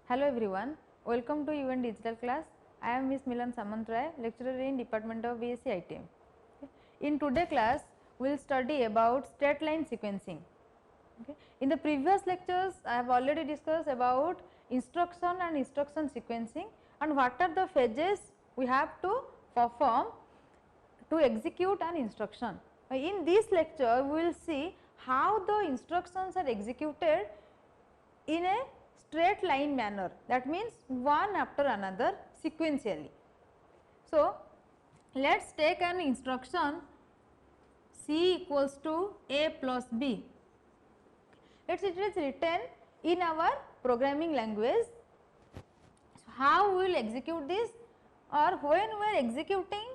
Hello everyone, welcome to UN Digital class. I am Miss Milan Samantray, lecturer in Department of B.Sc.ITM. In today class, we will study about straight line sequencing. Okay. In the previous lectures, I have already discussed about instruction and instruction sequencing and what are the phases we have to perform to execute an instruction. In this lecture, we will see how the instructions are executed in a straight line manner, that means one after another sequentially. So, let us take an instruction C equals to A plus B. It is written in our programming language. So, how we will execute this, or when we are executing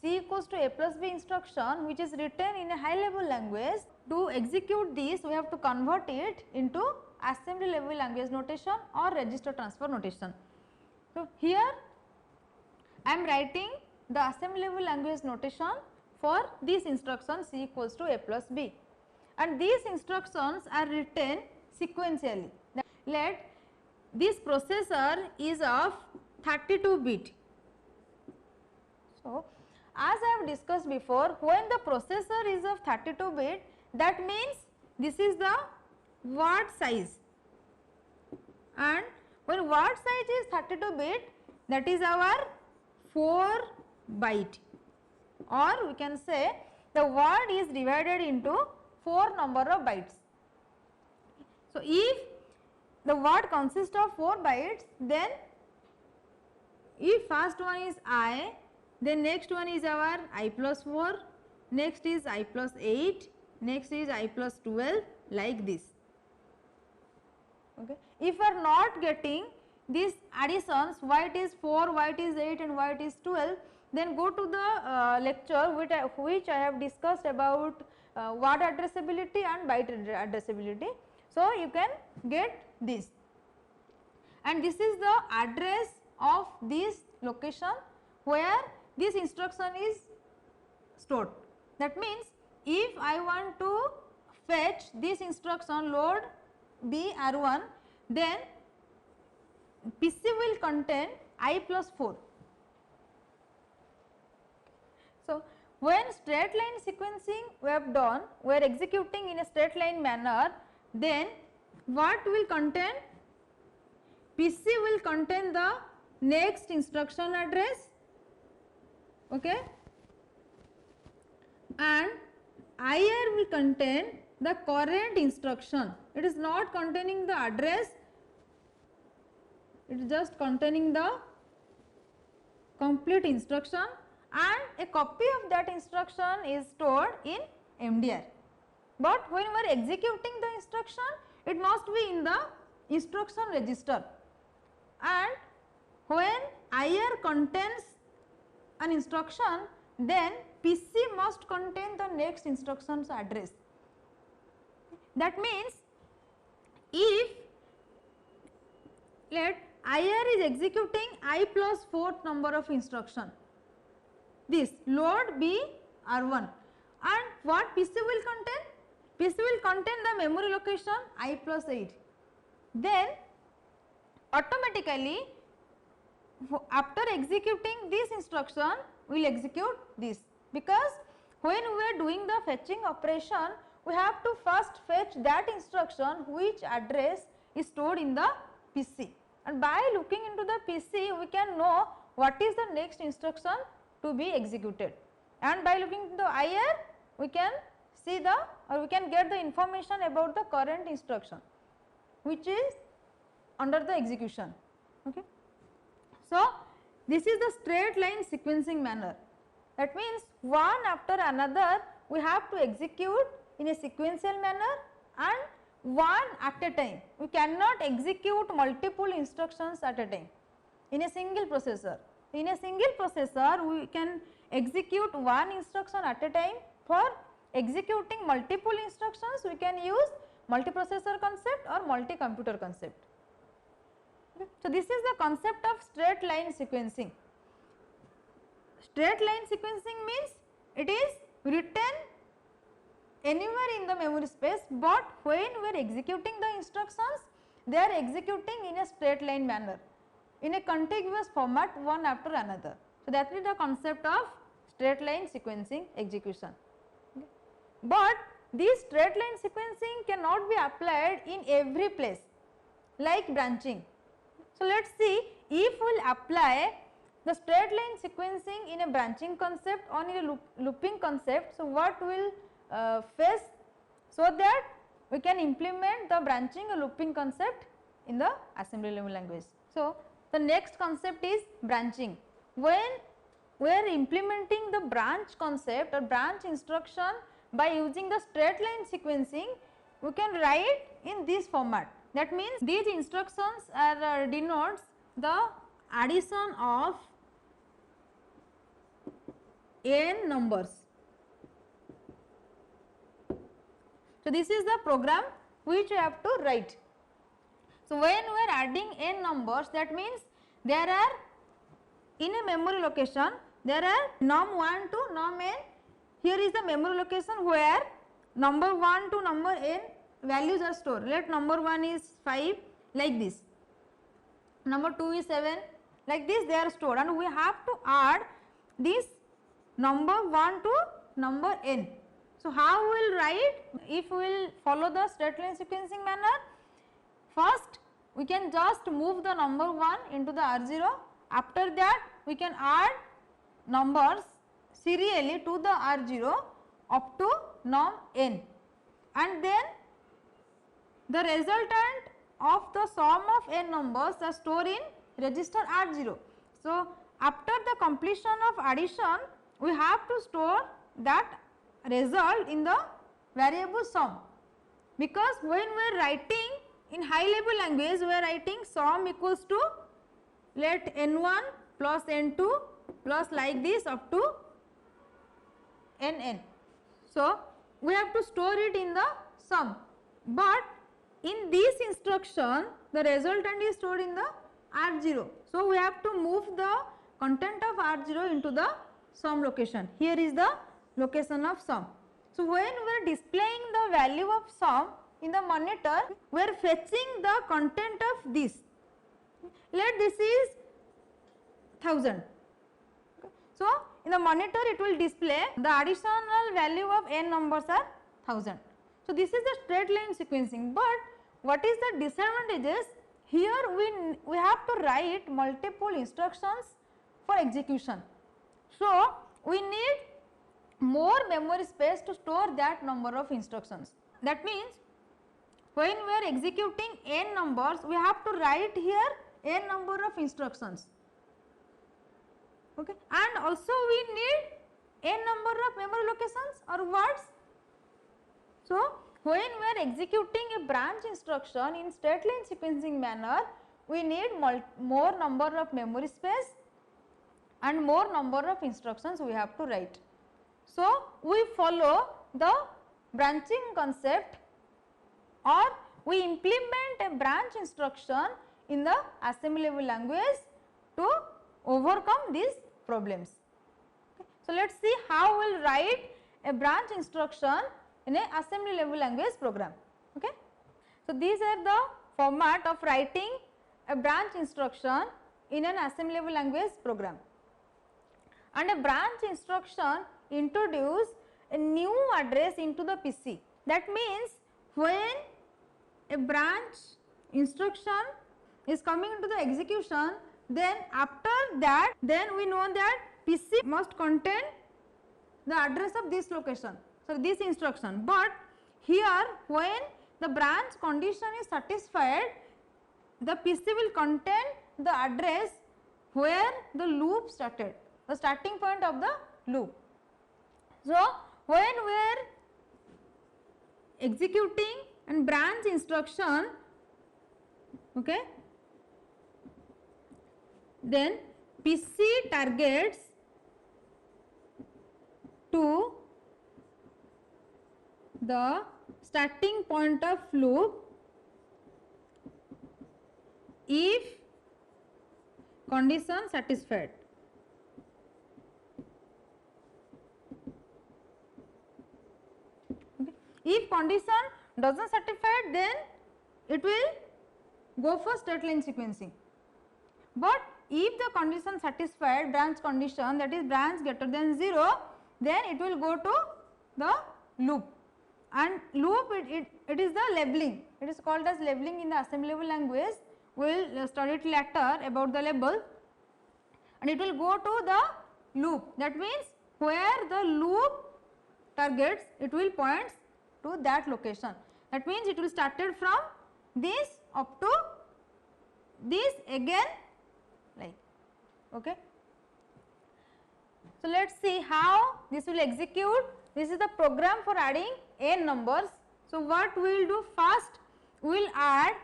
C equals to A plus B instruction which is written in a high level language, to execute this we have to convert it into assembly level language notation or register transfer notation. So, here I am writing the assembly level language notation for this instruction C equals to A plus B, and these instructions are written sequentially. Let this processor is of 32 bit. So, as I have discussed before, when the processor is of 32 bit, that means this is the word size, and when word size is 32 bit, that is our 4 byte, or we can say the word is divided into 4 number of bytes. So, if the word consists of 4 bytes, then if first one is I, then next one is our I plus 4, next is I plus 8, next is I plus 12, like this. Okay. If we are not getting these additions, why it is 4, why it is 8 and why it is 12, then go to the lecture which I have discussed about word addressability and byte addressability. So, you can get this, and this is the address of this location where this instruction is stored. That means, if I want to fetch this instruction load B R1, then PC will contain I plus 4. So, when straight line sequencing we have done, we are executing in a straight line manner, then what will contain? PC will contain the next instruction address, okay, and IR will contain the current instruction. It is not containing the address, it is just containing the complete instruction, and a copy of that instruction is stored in MDR. But when we are executing the instruction, it must be in the instruction register, and when IR contains an instruction, then PC must contain the next instruction's address. That means, if let IR is executing I plus 4th number of instruction, this load B R1, and what PC will contain? PC will contain the memory location I plus 8. Then automatically after executing this instruction, we will execute this, because when we are doing the fetching operation, we have to first fetch that instruction which address is stored in the PC, and by looking into the PC we can know what is the next instruction to be executed, and by looking into the IR we can see the, or we can get the information about the current instruction which is under the execution. Okay. So, this is the straight line sequencing manner. That means, one after another we have to execute in a sequential manner and one at a time. We cannot execute multiple instructions at a time in a single processor. In a single processor we can execute one instruction at a time. For executing multiple instructions we can use multiprocessor concept or multi-computer concept. Okay. So, this is the concept of straight line sequencing. Straight line sequencing means it is written anywhere in the memory space, but when we are executing the instructions, they are executing in a straight line manner, in a contiguous format one after another. So, that is the concept of straight line sequencing execution. Okay. But this straight line sequencing cannot be applied in every place like branching. So, let us see if we will apply the straight line sequencing in a branching concept or in a looping concept. So, what will face, so that we can implement the branching or looping concept in the assembly level language. So, the next concept is branching. When we are implementing the branch concept or branch instruction by using the straight line sequencing, we can write in this format. That means these instructions are denotes the addition of n numbers. So, this is the program which we have to write. So, when we are adding n numbers, that means there are in a memory location there are num1 to num n. Here is the memory location where number 1 to number n values are stored. Let number 1 is 5 like this, number 2 is 7 like this, they are stored, and we have to add this number 1 to number n. So, how we will write? If we will follow the straight line sequencing manner, first we can just move the number 1 into the R0. After that we can add numbers serially to the R0 up to num n, and then the resultant of the sum of n numbers are stored in register R0. So, after the completion of addition, we have to store that result in the variable sum, because when we are writing in high level language, we are writing sum equals to let n1 plus n2 plus like this up to nn. So, we have to store it in the sum, but in this instruction the resultant is stored in the R0. So, we have to move the content of R0 into the sum location. Here is the location of sum. So, when we are displaying the value of sum in the monitor, we are fetching the content of this. Let this is 1000. So, in the monitor it will display the additional value of n numbers are 1000. So, this is the straight line sequencing, but what is the disadvantages? Here we have to write multiple instructions for execution. So, we need more memory space to store that number of instructions. That means, when we are executing n numbers, we have to write here n number of instructions, okay, and also we need n number of memory locations or words. So, when we are executing a branch instruction in straight line sequencing manner, we need more number of memory space and more number of instructions we have to write. So, we follow the branching concept, or we implement a branch instruction in the assembly level language to overcome these problems. Okay. So, let us see how we will write a branch instruction in a assembly level language program. Okay. So, these are the format of writing a branch instruction in an assembly level language program. And a branch instruction introduce a new address into the PC. That means, when a branch instruction is coming into the execution, then after that, then we know that PC must contain the address of this location. So, this instruction, but here when the branch condition is satisfied, the PC will contain the address where the loop started, the starting point of the loop. So, when we are executing and branch instruction, okay, then PC targets to the starting point of loop if condition satisfied. Okay. If condition does not satisfy, then it will go for straight line sequencing. But if the condition satisfied, branch condition, that is branch greater than 0, then it will go to the loop, and loop it is the labeling, it is called as labeling in the assembly level language. We will study it later about the label, and it will go to the loop. That means where the loop targets, it will point to that location. That means it will started from this up to this again, like, okay. So let us see how this will execute. This is the program for adding n numbers. So what we will do first, we will add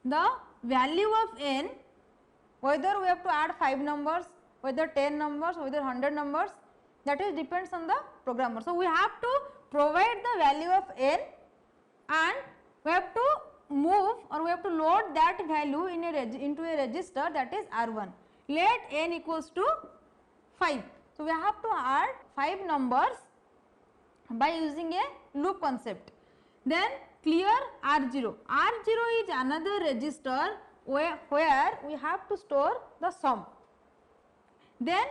the value of n, whether we have to add 5 numbers, whether 10 numbers, whether 100 numbers, that is depends on the programmer. So we have to provide the value of n, and we have to move or we have to load that value in into a register, that is R1. Let n equals to 5. So we have to add 5 numbers by using a loop concept. Then clear R0. R0 is another register where we have to store the sum. Then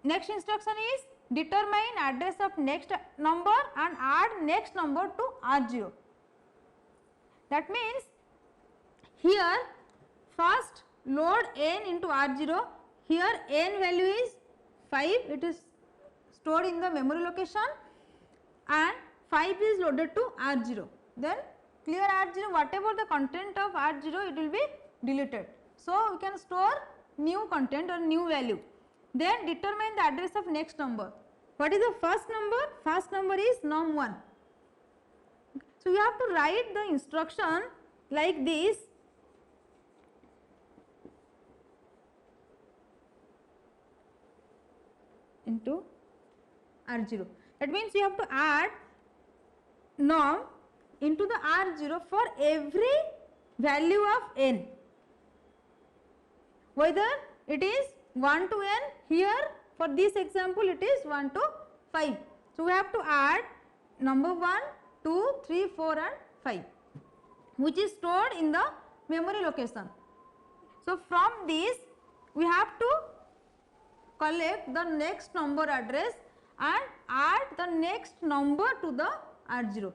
next instruction is determine address of next number and add next number to R0. That means here first load n into R0, here n value is 5, it is stored in the memory location, and 5 is loaded to R0. Then clear R0, whatever the content of R0, it will be deleted. So we can store new content or new value. Then determine the address of next number. What is the first number? First number is num1. So you have to write the instruction like this. Into R0. That means you have to add num into the R0 for every value of n, whether it is 1 to n, here for this example it is 1 to 5. So we have to add number 1, 2, 3, 4 and 5, which is stored in the memory location. So from this we have to collect the next number address and add the next number to the R0.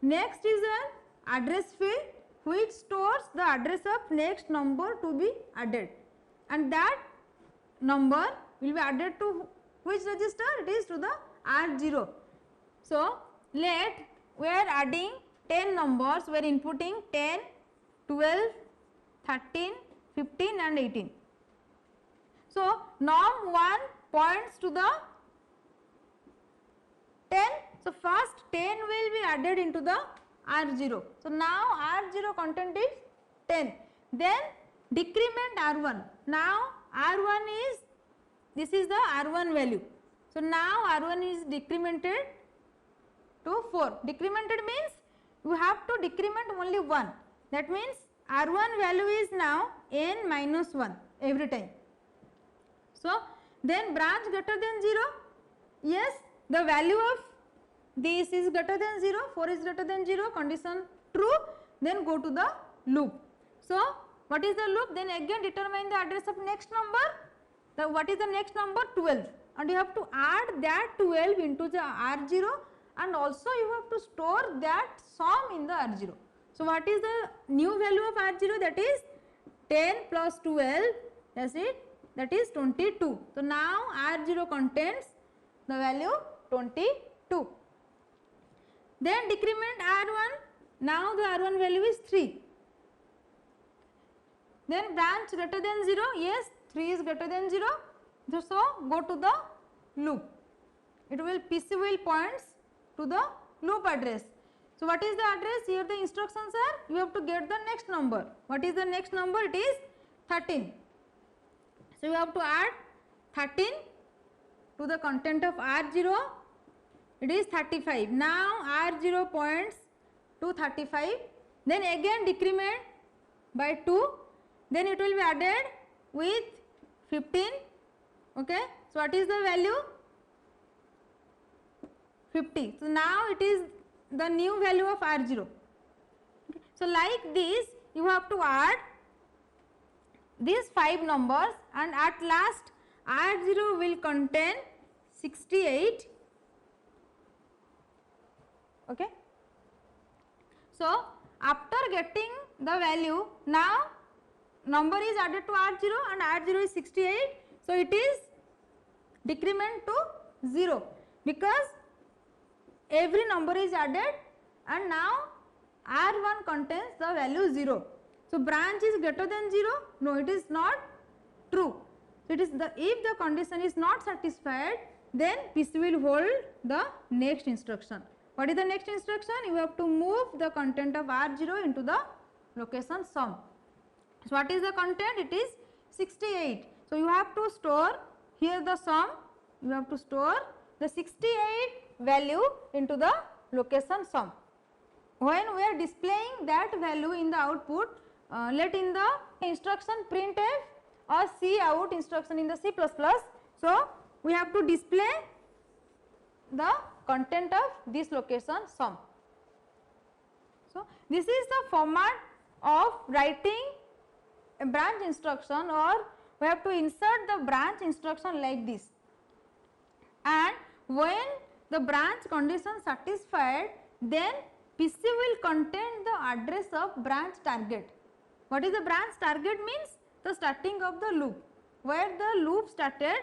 Next is an address field which stores the address of next number to be added, and that number will be added to which register? It is to the R0. So let we are adding 10 numbers, we are inputting 10, 12, 13, 15 and 18. So num1 points to the 10. So first 10 will be added into the R0. So now R0 content is 10. Then decrement R1. Now R1 is, this is the R1 value. So now R1 is decremented to 4. Decremented means you have to decrement only 1. That means R1 value is now n minus 1 every time. So then branch greater than 0, yes, the value of this is greater than 0, 4 is greater than 0, condition true, then go to the loop. So what is the loop? Then again determine the address of next number. What is the next number? 12, and you have to add that 12 into the R0, and also you have to store that sum in the R0. So what is the new value of R0? That is 10 plus 12, that's it, that is 22. So now R0 contains the value 22. Then decrement R1, now the R1 value is 3. Then branch greater than 0, yes, 3 is greater than 0. So go to the loop. It will PC will points to the loop address. So what is the address? Here the instructions are, you have to get the next number. What is the next number? It is 13. So you have to add 13 to the content of R0. It is 35. Now R0 points to 35. Then again decrement by 2. Then it will be added with 15. Okay. So what is the value? 50. So now it is the new value of R0. Okay. So like this you have to add these 5 numbers, and at last R0 will contain 68. Okay. So, after getting the value, now number is added to R0 and R0 is 68. So, it is decrement to 0 because every number is added and now R1 contains the value 0. So, branch is greater than 0? No, it is not true. So, it is if the condition is not satisfied, then PC will hold the next instruction. What is the next instruction? You have to move the content of R0 into the location sum. So, what is the content? It is 68. So, you have to store here the sum, you have to store the 68 value into the location sum. When we are displaying that value in the output, let in the instruction printf or cout instruction in the C++. So, we have to display the content of this location sum. So, this is the format of writing a branch instruction, or we have to insert the branch instruction like this, and when the branch condition satisfied, then PC will contain the address of branch target. What is the branch target means? The starting of the loop. Where the loop started,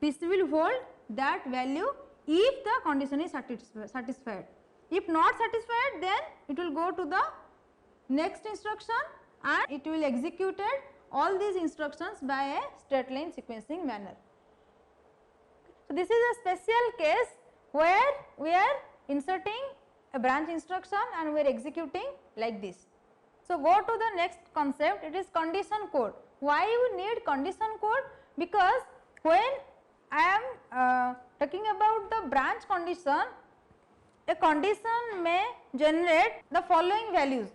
PC will hold that value if the condition is satisfied. If not satisfied, then it will go to the next instruction and it will execute all these instructions by a straight line sequencing manner. So, this is a special case where we are inserting a branch instruction and we are executing like this. So, go to the next concept, it is condition code. Why we need condition code? Because when I am talking about the branch condition, a condition may generate the following values.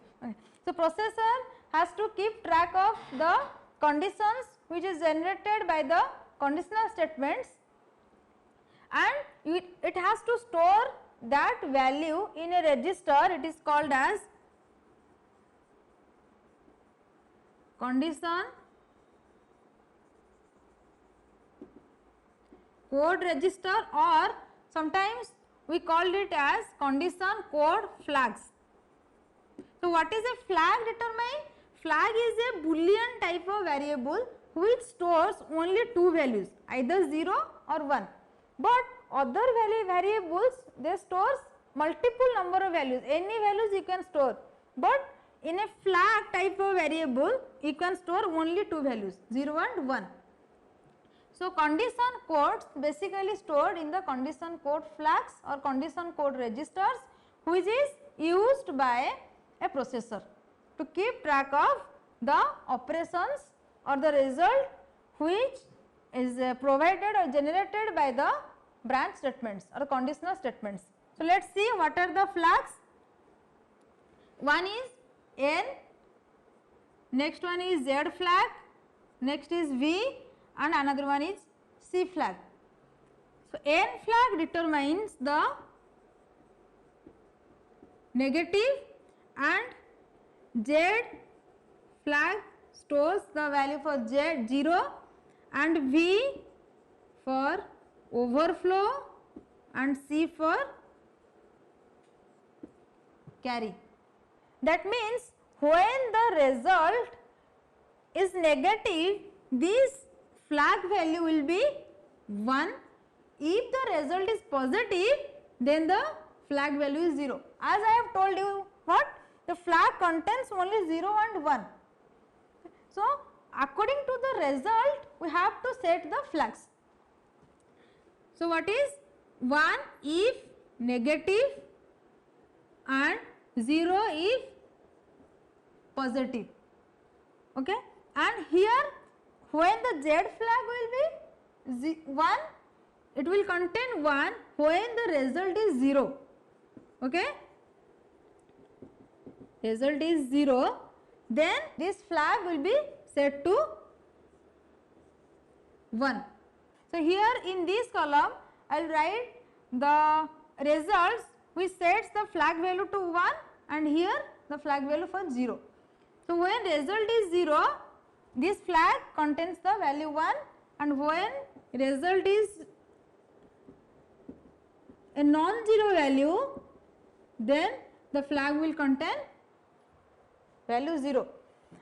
So, processor has to keep track of the conditions which is generated by the conditional statements, and it has to store that value in a register. It is called as condition code register, or sometimes we called it as condition code flags. So, what is a flag determined? Flag is a boolean type of variable which stores only two values, either 0 or 1, but other variables they stores multiple number of values, any values you can store, but in a flag type of variable you can store only two values, 0 and 1. So, condition codes basically stored in the condition code flags or condition code registers, which is used by a processor to keep track of the operations or the result which is provided or generated by the branch statements or conditional statements. So, let us see what are the flags. One is N, next one is Z flag, next is V, and another one is C flag. So, N flag determines the negative and Z flag stores the value for Z 0 and V for overflow and C for carry. That means when the result is negative, this flag value will be 1. If the result is positive, then the flag value is 0. As I have told you, what? The flag contains only 0 and 1. So, according to the result, we have to set the flags. So, what is 1 if negative and 0 if positive, okay? And here when the Z flag will be 1, it will contain 1 when the result is 0, okay? Result is 0, then this flag will be set to 1. So, here in this column I will write the results which sets the flag value to 1 and here the flag value for 0. So, when result is 0, this flag contains the value 1, and when result is a non-zero value, then the flag will contain value 0.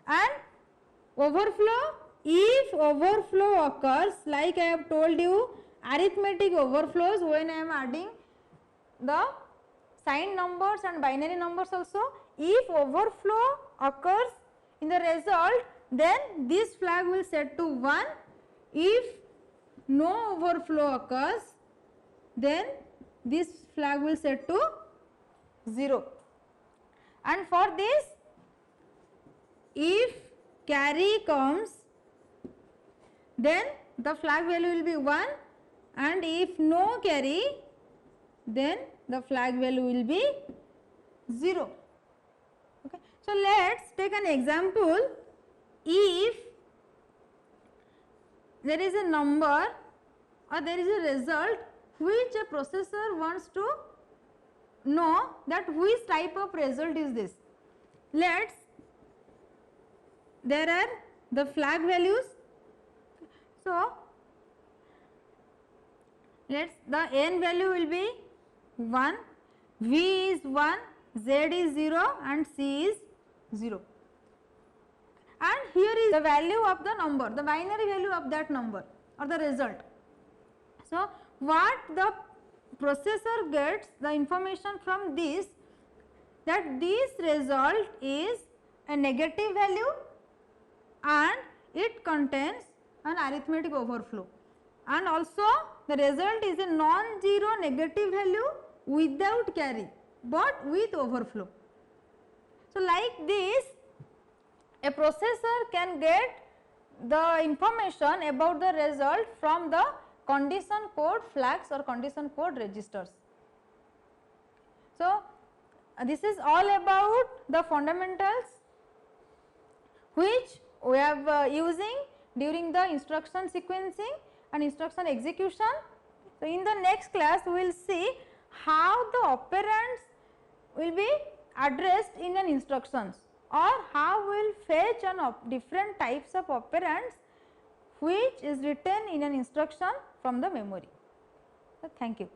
And overflow, if overflow occurs, like I have told you, arithmetic overflows when I am adding the signed numbers and binary numbers also, if overflow occurs in the result, then this flag will set to 1. If no overflow occurs, then this flag will set to 0. And for this, if carry comes, then the flag value will be 1, and if no carry, then the flag value will be 0. Okay. So, let us take an example. If there is a number or there is a result which a processor wants to know that which type of result is this. There are the flag values. So, the n value will be 1, V is 1, Z is 0 and C is 0. And here is the value of the number, the binary value of that number or the result. So, what the processor gets the information from this, that this result is a negative value and it contains an arithmetic overflow, and also the result is a non-zero negative value without carry but with overflow. So, like this, a processor can get the information about the result from the condition code flags or condition code registers. So, this is all about the fundamentals which we are using during the instruction sequencing and instruction execution. So, in the next class we will see how the operands will be addressed in an instructions, or how we will fetch different types of operands which is written in an instruction from the memory. So, thank you.